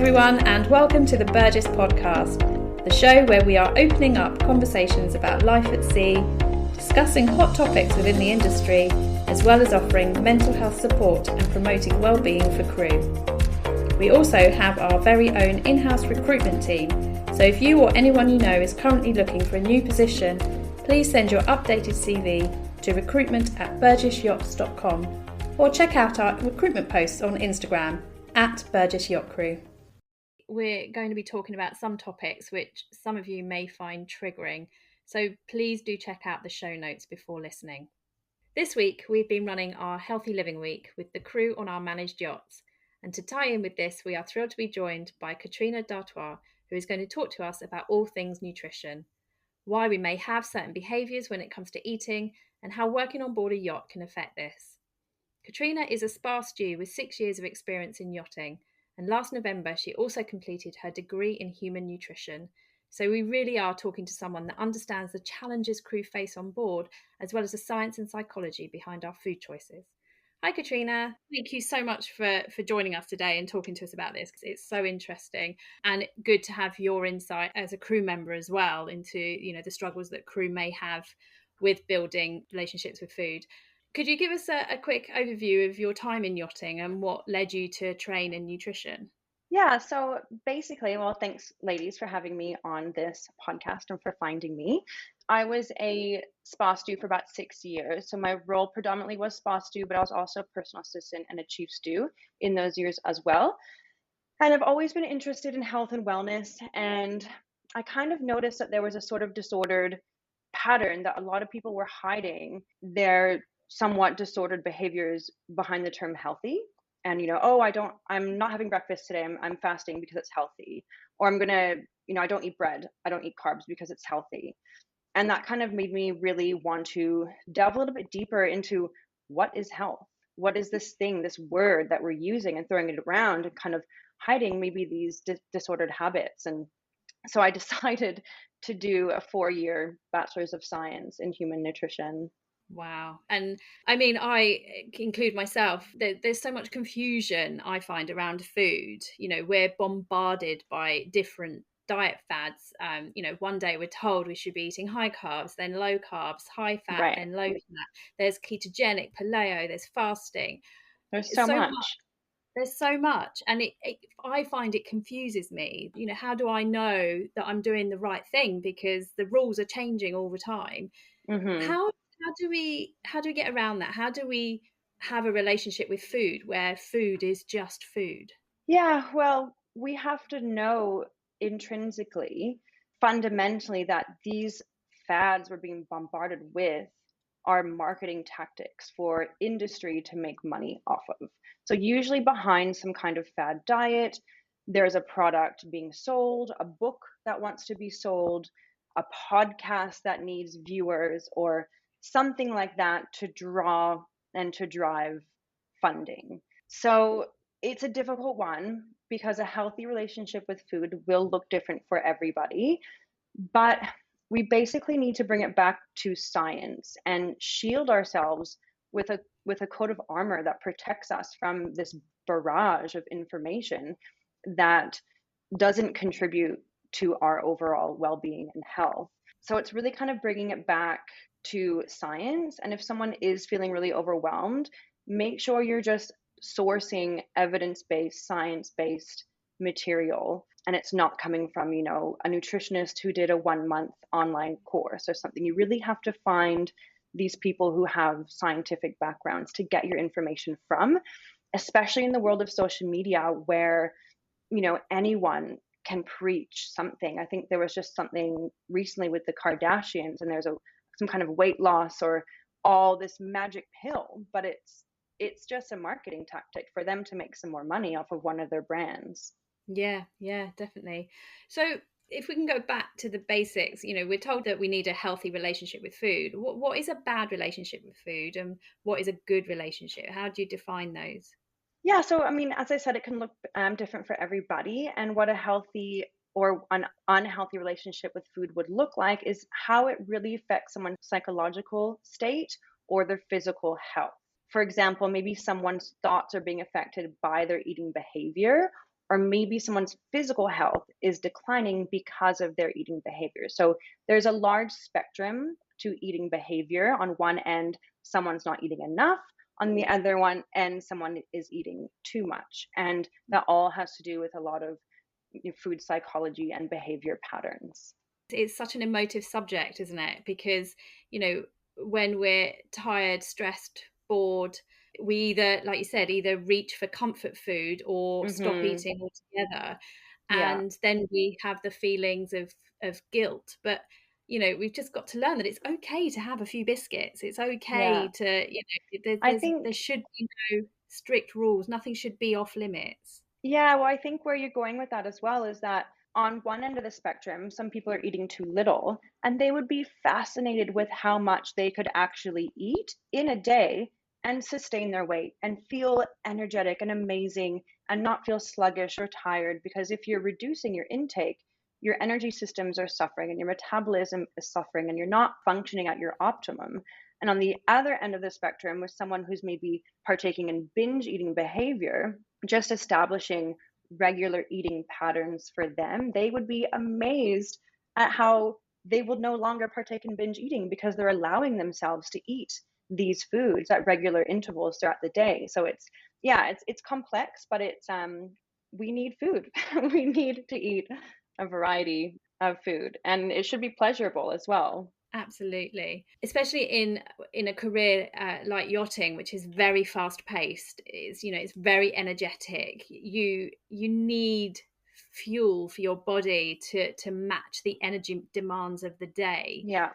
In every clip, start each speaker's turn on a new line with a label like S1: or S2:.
S1: everyone, and welcome to the Burgess podcast, the show where we are opening up conversations about life at sea, discussing hot topics within the industry, as well as offering mental health support and promoting well-being for crew. We also have our very own in-house recruitment team, so if you or anyone you know is currently looking for a new position, please send your updated CV to recruitment@burgessyachts.com or check out our recruitment posts on Instagram @Burgess Yacht Crew. We're going to be talking about some topics which some of you may find triggering, so please do check out the show notes before listening. This week we've been running our Healthy Living Week with the crew on our managed yachts, and to tie in with this we are thrilled to be joined by Katrina, who is going to talk to us about all things nutrition, why we may have certain behaviours when it comes to eating, and how working on board a yacht can affect this. Katrina is a spa stew with 6 years of experience in yachting, and last November she also completed her degree in human nutrition. So we really are talking to someone that understands the challenges crew face on board, as well as the science and psychology behind our food choices. Hi Katrina, thank you so much for joining us today and talking to us about this. It's so interesting and good to have your insight as a crew member as well into, the struggles that crew may have with building relationships with food. Could you give us a quick overview of your time in yachting and what led you to train in nutrition?
S2: Yeah, so basically, well, thanks, ladies, for having me on this podcast and for finding me. I was a spa stew for about 6 years. So my role predominantly was spa stew, but I was also a personal assistant and a chief stew in those years as well. And I've always been interested in health and wellness. And I kind of noticed that there was a sort of disordered pattern that a lot of people were hiding their somewhat disordered behaviors behind the term healthy. And, oh, I'm not having breakfast today. I'm fasting because it's healthy. Or I don't eat bread. I don't eat carbs because it's healthy. And that kind of made me really want to delve a little bit deeper into what is health? What is this thing, this word that we're using and throwing it around and kind of hiding maybe these disordered habits? And so I decided to do a 4-year bachelor's of science in human nutrition.
S1: Wow. And I mean, I include myself, there's so much confusion I find around food. We're bombarded by different diet fads. One day we're told we should be eating high carbs, then low carbs, high fat,
S2: Right.
S1: then low fat. There's ketogenic, paleo, there's fasting.
S2: There's so much.
S1: There's so much, and I find it confuses me. How do I know that I'm doing the right thing, because the rules are changing all the time?
S2: Mm-hmm.
S1: How do we get around that? How do we have a relationship with food where food is just food?
S2: Yeah, well, we have to know intrinsically, fundamentally, that these fads we're being bombarded with are marketing tactics for industry to make money off of. So, usually, behind some kind of fad diet, there's a product being sold, a book that wants to be sold, a podcast that needs viewers, or something like that to draw and to drive funding. So, it's a difficult one because a healthy relationship with food will look different for everybody. But we basically need to bring it back to science and shield ourselves with a coat of armor that protects us from this barrage of information that doesn't contribute to our overall well-being and health. So it's really kind of bringing it back to science. And if someone is feeling really overwhelmed, make sure you're just sourcing evidence-based, science-based material, and it's not coming from, a nutritionist who did a 1-month online course or something. You really have to find these people who have scientific backgrounds to get your information from, especially in the world of social media where, anyone can preach something. I think there was just something recently with the Kardashians, and there's some kind of weight loss or all this magic pill, but it's just a marketing tactic for them to make some more money off of one of their brands.
S1: Yeah, definitely. So if we can go back to the basics, we're told that we need a healthy relationship with food. What is a bad relationship with food, and what is a good relationship? How do you define those?
S2: Yeah, so I mean, as I said, it can look different for everybody. And what a healthy or an unhealthy relationship with food would look like is how it really affects someone's psychological state or their physical health. For example, maybe someone's thoughts are being affected by their eating behavior, or maybe someone's physical health is declining because of their eating behavior. So there's a large spectrum to eating behavior. On one end, someone's not eating enough. On the other one end, someone is eating too much. And that all has to do with a lot of food psychology and behavior patterns.
S1: It's such an emotive subject, isn't it? Because, you know, when we're tired, stressed, bored, we either, like you said, either reach for comfort food or stop
S2: Hmm.
S1: eating altogether.
S2: Yeah.
S1: And then we have the feelings of guilt. But, you know, we've just got to learn that it's okay to have a few biscuits. It's okay
S2: Yeah.
S1: to, you know,
S2: I
S1: there
S2: think,
S1: should be no strict rules. Nothing should be off limits.
S2: yeah, well, I think where you're going with that as well is that on one end of the spectrum, some people are eating too little, and they would be fascinated with how much they could actually eat in a day and sustain their weight and feel energetic and amazing and not feel sluggish or tired. Because if you're reducing your intake, your energy systems are suffering and your metabolism is suffering and you're not functioning at your optimum. And on the other end of the spectrum, with someone who's maybe partaking in binge eating behavior, just establishing regular eating patterns for them, they would be amazed at how they will no longer partake in binge eating because they're allowing themselves to eat these foods at regular intervals throughout the day. So it's, yeah, it's complex, but it's we need food. We need to eat a variety of food, and it should be pleasurable as well.
S1: Absolutely, especially in a career like yachting, which is very fast paced. Is, you know, it's very energetic. You need fuel for your body to match the energy demands of the day.
S2: Yeah,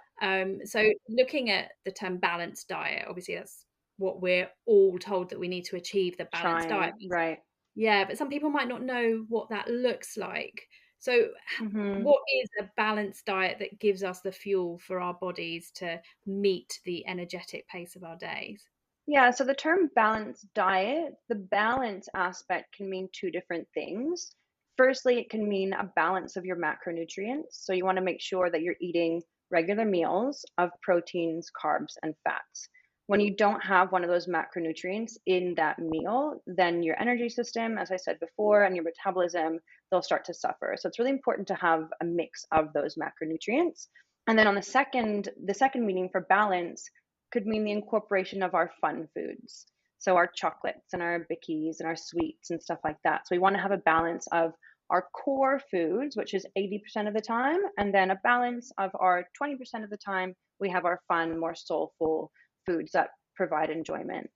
S1: So looking at the term balanced diet, obviously that's what we're all told that we need to achieve, the balanced diet.
S2: trying, right.
S1: Yeah, but some people might not know what that looks like. So,
S2: Hmm.
S1: what is a balanced diet that gives us the fuel for our bodies to meet the energetic pace of our days?
S2: Yeah, so the term balanced diet, the balance aspect can mean two different things. Firstly, it can mean a balance of your macronutrients. So you want to make sure that you're eating regular meals of proteins, carbs, and fats. When you don't have one of those macronutrients in that meal, then your energy system, as I said before, and your metabolism, they'll start to suffer. So it's really important to have a mix of those macronutrients. And then on the second meaning for balance could mean the incorporation of our fun foods. So our chocolates and our bickies and our sweets and stuff like that. So we want to have a balance of our core foods, which is 80% of the time, and then a balance of our 20% of the time, we have our fun, more soulful foods that provide enjoyment.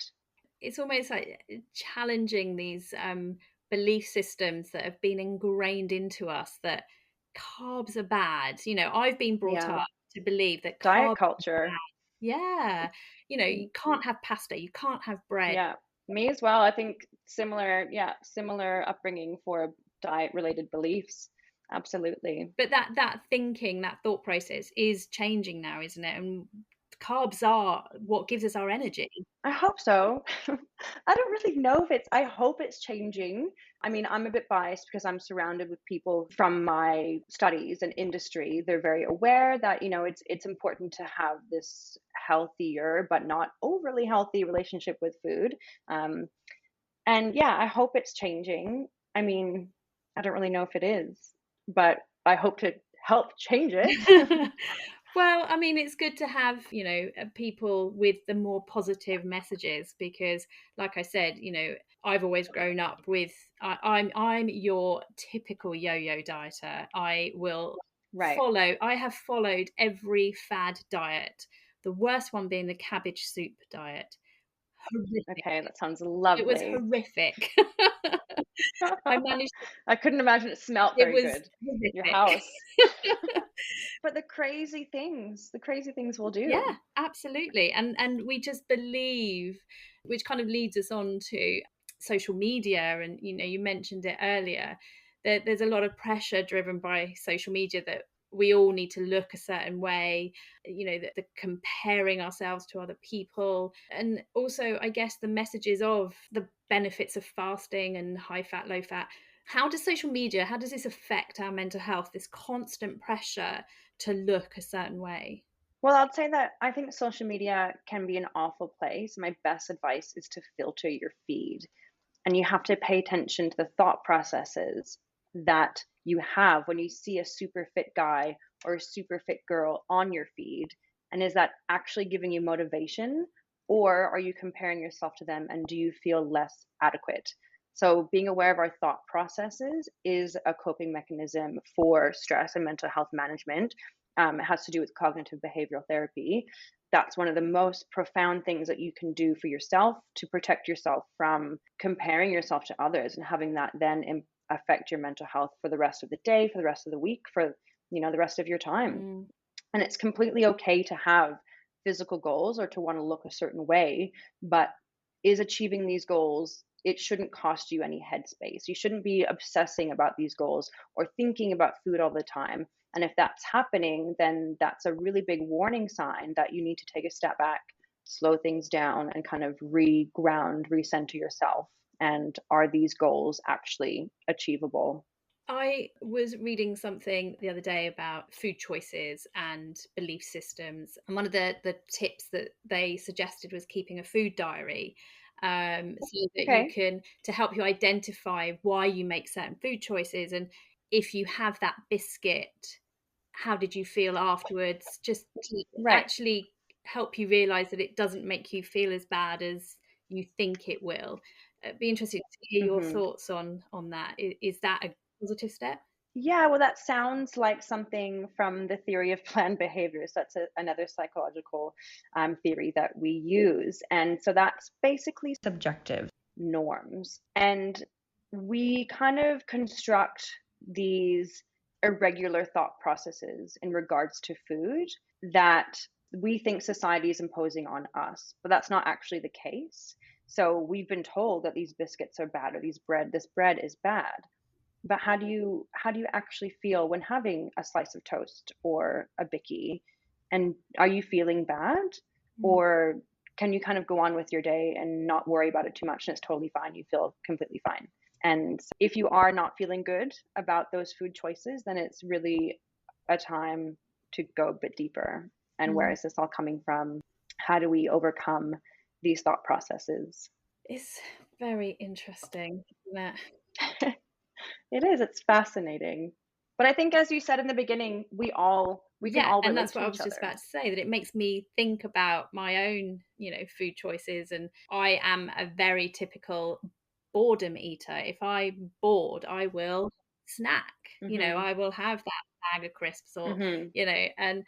S1: It's almost like challenging these belief systems that have been ingrained into us that carbs are bad. You know, I've been brought
S2: Yeah.
S1: up to believe that
S2: Diet
S1: carbs are
S2: culture.
S1: bad. Yeah. You know, you can't have pasta, you can't have bread.
S2: Yeah. Me as well. I think similar, yeah, similar upbringing for diet related beliefs. Absolutely.
S1: But that thinking, that thought process is changing now, isn't it? And carbs are what gives us our energy.
S2: I hope so. I don't really know if it's, I hope it's changing. I mean, I'm a bit biased because I'm surrounded with people from my studies and industry. They're very aware that, it's important to have this healthier but not overly healthy relationship with food. Um, and yeah, I hope it's changing. I mean, I don't really know if it is, but I hope to help change it.
S1: Well, I mean, it's good to have, you know, people with the more positive messages because, like I said, you know, I've always grown up with I'm your typical yo-yo dieter.
S2: Right.
S1: I have followed every fad diet. The worst one being the cabbage soup diet. Horrific.
S2: Okay, that sounds
S1: It was
S2: lovely.
S1: horrific. I managed.
S2: I couldn't imagine it smelt
S1: It
S2: very
S1: was
S2: good. Your
S1: horrific.
S2: house. But the crazy things we'll
S1: Yeah,
S2: do.
S1: absolutely. And we just believe, which kind of leads us on to social media. And, you know, you mentioned it earlier, that there's a lot of pressure driven by social media that we all need to look a certain way, you know, the comparing ourselves to other people. And also, I guess, the messages of the benefits of fasting and high fat, low fat. How does this affect our mental health, this constant pressure to look a certain way?
S2: Well, I'd say that I think social media can be an awful place. My best advice is to filter your feed. And you have to pay attention to the thought processes that you have when you see a super fit guy or a super fit girl on your feed. And is that actually giving you motivation? Or are you comparing yourself to them and do you feel less adequate? So, being aware of our thought processes is a coping mechanism for stress and mental health management. It has to do with cognitive behavioral therapy. That's one of the most profound things that you can do for yourself to protect yourself from comparing yourself to others and having that then affect your mental health for the rest of the day, for the rest of the week, for the rest of your time.
S1: Mm.
S2: And it's completely okay to have physical goals or to want to look a certain way, but is achieving these goals, it shouldn't cost you any headspace. You shouldn't be obsessing about these goals or thinking about food all the time. And if that's happening, then that's a really big warning sign that you need to take a step back, slow things down, and kind of re-ground, recenter yourself. And are these goals actually achievable?
S1: I was reading something the other day about food choices and belief systems. And one of the tips that they suggested was keeping a food diary, so that you
S2: Okay.
S1: can, to help you identify why you make certain food choices. And if you have that biscuit, how did you feel afterwards? Just to
S2: Right.
S1: actually help you realize that it doesn't make you feel as bad as you think it will. It'd be interesting to hear your
S2: Hmm.
S1: thoughts on that. Is that a positive step?
S2: Yeah, well, that sounds like something from the theory of planned behaviors. That's another psychological theory that we use. And so that's basically subjective norms. And we kind of construct these irregular thought processes in regards to food that we think society is imposing on us, but that's not actually the case. So we've been told that these biscuits are bad or this bread is bad, but how do you actually feel when having a slice of toast or a bicky? And are you feeling bad?
S1: Mm.
S2: Or can you kind of go on with your day and not worry about it too much and it's totally fine? You feel completely fine. And if you are not feeling good about those food choices, then it's really a time to go a bit deeper. And where
S1: Mm.
S2: is this all coming from? How do we overcome these thought processes?
S1: It's very interesting, isn't it?
S2: It is, it's fascinating. But I think as you said in the beginning, we can
S1: Yeah,
S2: all
S1: and
S2: relate
S1: that's what
S2: to
S1: I
S2: each
S1: was just
S2: other.
S1: about to say, that it makes me think about my own, food choices. And I am a very typical boredom eater. If I'm bored, I will snack.
S2: Mhm.
S1: I will have that bag of crisps, or,
S2: Mhm.
S1: and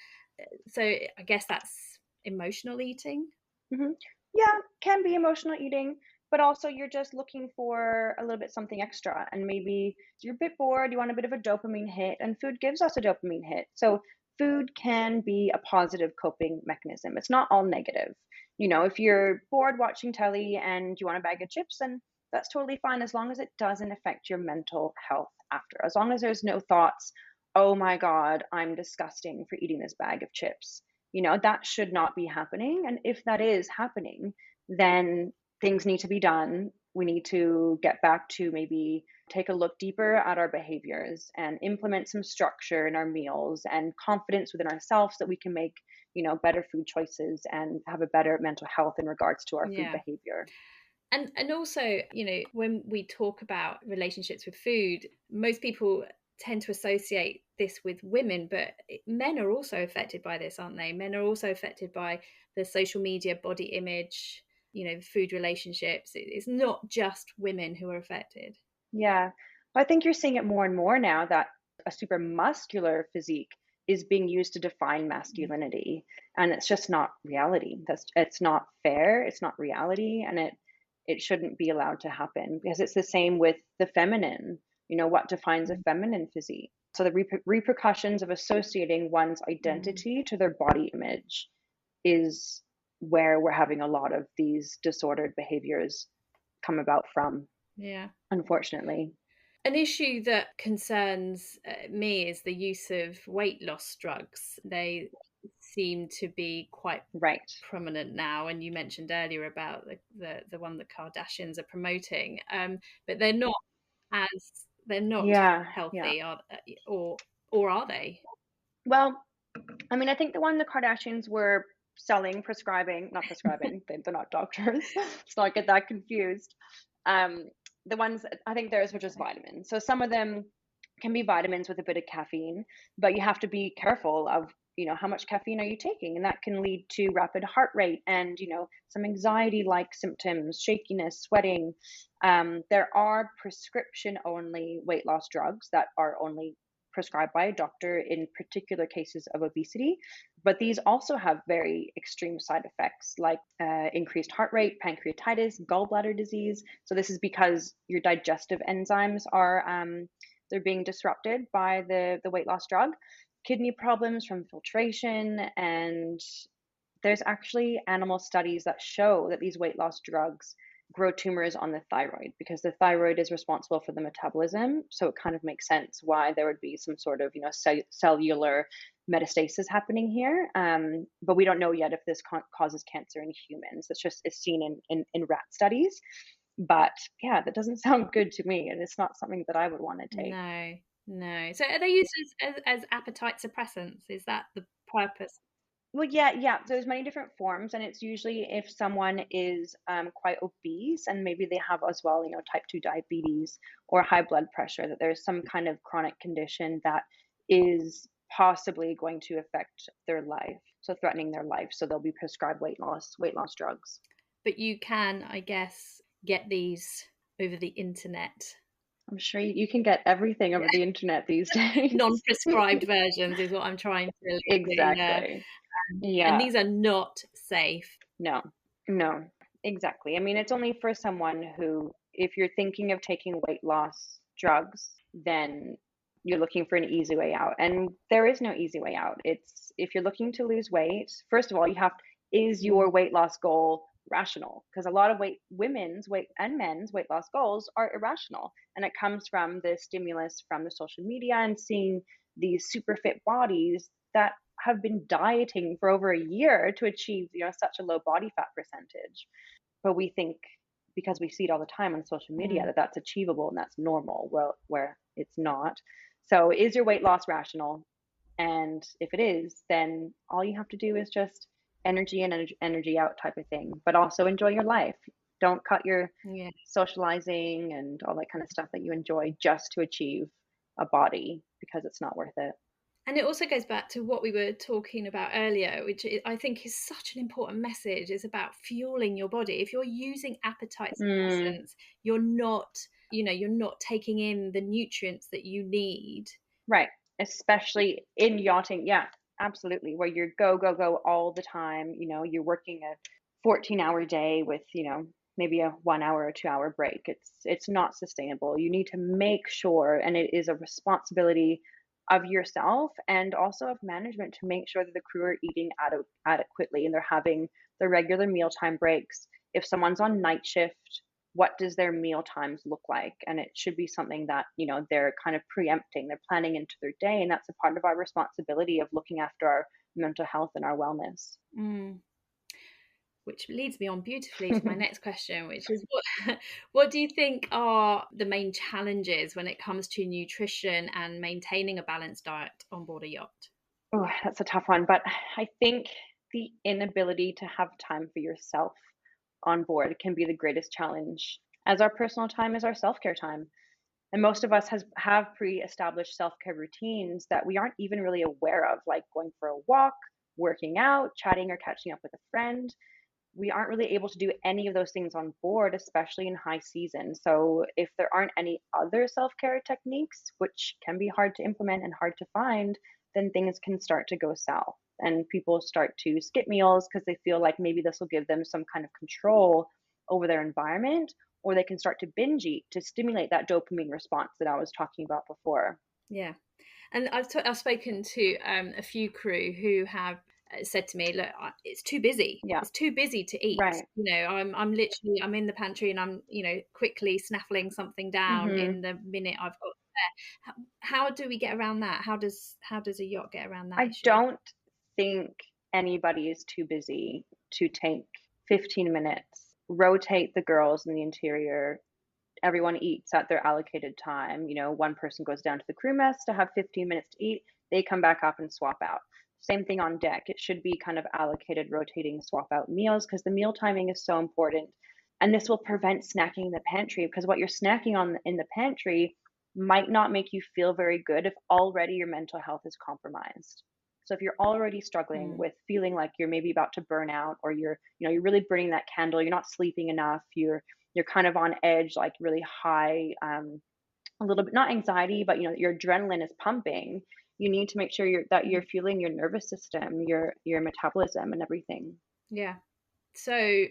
S1: so I guess that's emotional eating.
S2: Mhm. Yeah, can be emotional eating, but also you're just looking for a little bit something extra, and maybe you're a bit bored, you want a bit of a dopamine hit, and food gives us a dopamine hit. So food can be a positive coping mechanism. It's not all negative. If you're bored watching telly and you want a bag of chips, then that's totally fine as long as it doesn't affect your mental health after. As long as there's no thoughts, "Oh my god, I'm disgusting for eating this bag of chips." That should not be happening. And if that is happening, then things need to be done. We need to get back to maybe take a look deeper at our behaviors and implement some structure in our meals and confidence within ourselves that we can make, better food choices and have a better mental health in regards to our food
S1: Yeah.
S2: behavior.
S1: And also, when we talk about relationships with food, most people tend to associate this with women, but men are also affected by this, aren't they? Men are also affected by the social media body image, food relationships. It's not just women who are affected.
S2: Yeah. I think you're seeing it more and more now that a super muscular physique is being used to define
S1: Mm.
S2: masculinity. And it's just not reality. It's not fair, it's not reality, and it shouldn't be allowed to happen because it's the same with the feminine. What defines a feminine physique? So the repercussions of associating one's
S1: Mm.
S2: identity to their body image is where we're having a lot of these disordered behaviors come about from,
S1: Yeah.
S2: unfortunately.
S1: An issue that concerns me is the use of weight loss drugs. They seem to be quite
S2: Right.
S1: prominent now, and you mentioned earlier about the one that Kardashians are promoting, but they're not
S2: Yeah, yeah.
S1: healthy, or are they?
S2: Well, I mean, I think the one the Kardashians were selling, prescribing, not prescribing, they're not doctors. Let's not get that confused. Um, The ones I think theirs were just
S1: Okay.
S2: vitamins. So some of them can be vitamins with a bit of caffeine, but you have to be careful of, how much caffeine are you taking? And that can lead to rapid heart rate and, some anxiety like symptoms, shakiness, sweating. There are prescription only weight loss drugs that are only prescribed by a doctor in particular cases of obesity. But these also have very extreme side effects like increased heart rate, pancreatitis, gallbladder disease. So this is because your digestive enzymes are they're being disrupted by the weight loss drug. Kidney problems from filtration, and there's actually animal studies that show that these weight loss drugs grow tumors on the thyroid because the thyroid is responsible for the metabolism. So it kind of makes sense why there would be some sort of, cellular metastasis happening here. But we don't know yet if this causes cancer in humans. It's seen in rat studies. But yeah, that doesn't sound good to me, and it's not something that I would want to take.
S1: No, no. So are they used as appetite suppressants? Is that the purpose?
S2: Well, yeah, yeah. There's many different forms, and it's usually if someone is quite obese and maybe they have as well, type 2 diabetes or high blood pressure, that there's some kind of chronic condition that is possibly going to affect their life, so threatening their life. So they'll be prescribed weight loss drugs.
S1: But you can, I guess, get these over the internet.
S2: I'm sure you can get everything over the internet these days.
S1: Non-prescribed versions is what I'm trying to allude to, yeah.
S2: Exactly.
S1: And
S2: Yeah.
S1: these are not safe.
S2: No, no, exactly. I mean, it's only for someone who, if you're thinking of taking weight loss drugs, then you're looking for an easy way out. And there is no easy way out. It's if you're looking to lose weight, first of all, is
S1: Mm,
S2: your weight loss goal rational? Because a lot of women's weight and men's weight loss goals are irrational. And it comes from the stimulus from the social media and seeing these super fit bodies that have been dieting for over a year to achieve, such a low body fat percentage. But we think because we see it all the time on social media
S1: mm.
S2: that that's achievable and that's normal, well, where it's not. So is your weight loss rational? And if it is, then all you have to do is just energy in, energy out type of thing, but also enjoy your life. Don't cut your
S1: Yeah.
S2: socializing and all that kind of stuff that you enjoy just to achieve a body because it's not worth it.
S1: And it also goes back to what we were talking about earlier, which I think is such an important message, is about fueling your body. If you're using appetite
S2: Mm.
S1: suppressants, you're not taking in the nutrients that you need.
S2: Right. Especially in yachting. Yeah, absolutely. Where you're go, go, go all the time. You're working a 14-hour day with, maybe a 1 hour or 2 hour break. It's not sustainable. You need to make sure, and it is a responsibility of yourself and also of management to make sure that the crew are eating adequately and they're having the regular mealtime breaks. If someone's on night shift, what does their meal times look like? And it should be something that, they're kind of preempting, they're planning into their day. And that's a part of our responsibility of looking after our mental health and our wellness.
S1: Mm. Which leads me on beautifully to my next question, which is what do you think are the main challenges when it comes to nutrition and maintaining a balanced diet on board a yacht?
S2: Oh, that's a tough one. But I think the inability to have time for yourself on board can be the greatest challenge, as our personal time is our self care time. And most of us have pre-established self-care routines that we aren't even really aware of, like going for a walk, working out, chatting or catching up with a friend. We aren't really able to do any of those things on board, especially in high season. So if there aren't any other self-care techniques, which can be hard to implement and hard to find, then things can start to go south. And people start to skip meals because they feel like maybe this will give them some kind of control over their environment, or they can start to binge eat to stimulate that dopamine response that I was talking about before.
S1: Yeah. And I've spoken to a few crew who have said to me, "Look, it's too busy.
S2: Yeah,
S1: It's too busy to eat.
S2: right.
S1: I'm literally I'm in the pantry and I'm quickly snaffling something down
S2: hmm
S1: in the minute I've got there." How do we get around that? How does a yacht get around that
S2: I
S1: issue?
S2: don't think anybody is too busy to take 15 minutes, rotate the girls in the interior. Everyone eats at their allocated time. One person goes down to the crew mess to have 15 minutes to eat. They come back up and swap out. Same thing on deck. It should be kind of allocated, rotating swap out meals because the meal timing is so important. And this will prevent snacking in the pantry, because what you're snacking on in the pantry might not make you feel very good if already your mental health is compromised. So if you're already struggling
S1: Mm.
S2: with feeling like you're maybe about to burn out, or you're really burning that candle, you're not sleeping enough, you're kind of on edge, like really high, a little bit, not anxiety, but your adrenaline is pumping. You need to make sure you're fueling your nervous system, your metabolism and everything.
S1: Yeah. So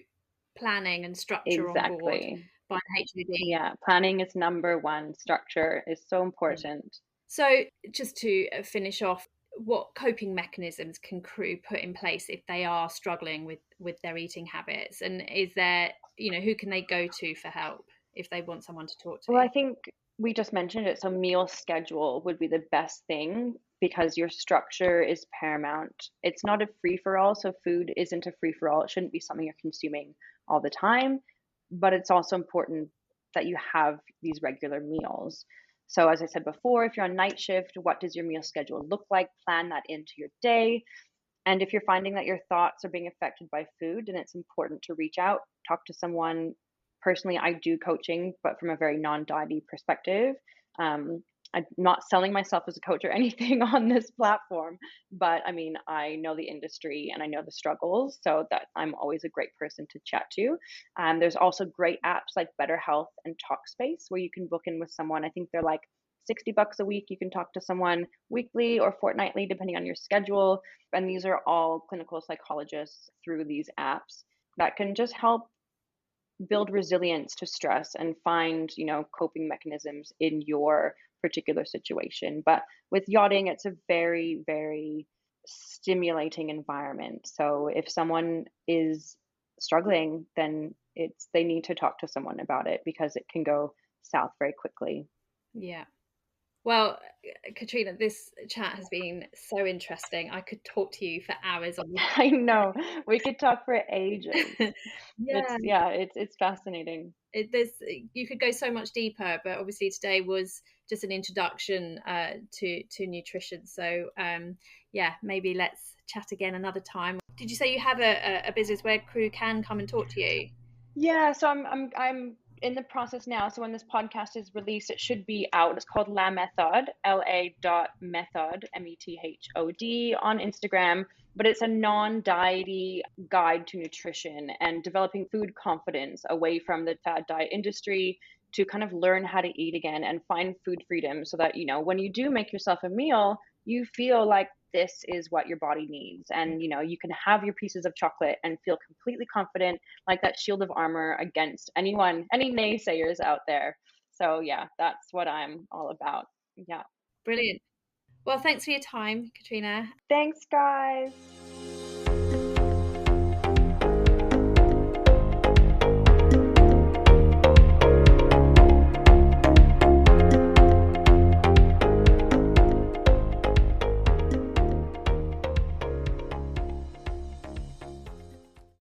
S1: planning and structure on board
S2: Exactly.
S1: by HUD.
S2: Yeah, planning is number one. Structure is so
S1: Yeah.
S2: important.
S1: So just to finish off, what coping mechanisms can crew put in place if they are struggling with their eating habits? And is there, who can they go to for help if they want someone to talk
S2: Well,
S1: to?
S2: I think we just mentioned it. So, meal schedule would be the best thing, because your structure is paramount. It's not a free for all. So, food isn't a free for all. It shouldn't be something you're consuming all the time. But it's also important that you have these regular meals. So, as I said before, if you're on night shift, what does your meal schedule look like? Plan that into your day. And if you're finding that your thoughts are being affected by food, then it's important to reach out, talk to someone. Personally, I do coaching, but from a very non-diety perspective. I'm not selling myself as a coach or anything on this platform, but I mean, I know the industry and I know the struggles, so that I'm always a great person to chat to. There's also great apps like Better Health and Talkspace where you can book in with someone. I think they're like $60 a week. You can talk to someone weekly or fortnightly, depending on your schedule. And these are all clinical psychologists through these apps that can just help build resilience to stress and find, coping mechanisms in your particular situation. But with yachting, it's a very, very stimulating environment. So if someone is struggling, then they need to talk to someone about it, because it can go south very quickly.
S1: Yeah. Well, Katrina, this chat has been so interesting. I could talk to you for hours on
S2: I know. We could talk for ages.
S1: this. Yeah,
S2: It's fascinating.
S1: there's you could go so much deeper, but obviously today was just an introduction to nutrition. So yeah, maybe let's chat again another time. Did you say you have a business where crew can come and talk to you?
S2: Yeah, so I'm in the process now. So when this podcast is released, it should be out. It's called La Method, LA.method, METHOD, on Instagram. But it's a non-diety guide to nutrition and developing food confidence away from the fad diet industry, to kind of learn how to eat again and find food freedom, so that, when you do make yourself a meal, you feel like this is what your body needs. And, you can have your pieces of chocolate and feel completely confident, like that shield of armor against any naysayers out there. So yeah, that's what I'm all about. Yeah.
S1: Brilliant. Well, thanks for your time, Katrina.
S2: Thanks, guys.